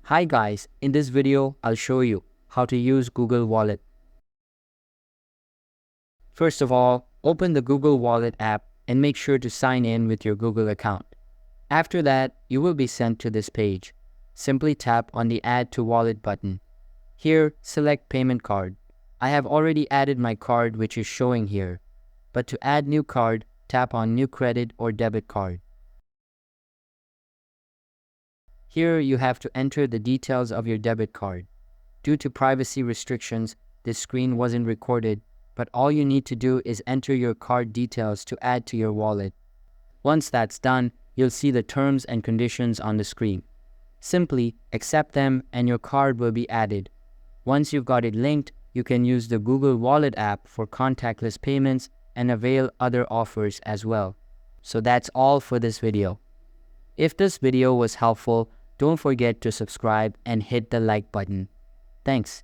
Hi guys, in this video, I'll show you how to use Google Wallet. First of all, open the Google Wallet app and make sure to sign in with your Google account. After that, you will be sent to this page. Simply tap on the Add to Wallet button. Here, select Payment Card. I have already added my card which is showing here. But to add new card, tap on New Credit or Debit Card. Here you have to enter the details of your debit card. Due to privacy restrictions, this screen wasn't recorded, but all you need to do is enter your card details to add to your wallet. Once that's done, you'll see the terms and conditions on the screen. Simply accept them and your card will be added. Once you've got it linked, you can use the Google Wallet app for contactless payments and avail other offers as well. So that's all for this video. If this video was helpful, don't forget to subscribe and hit the like button. Thanks.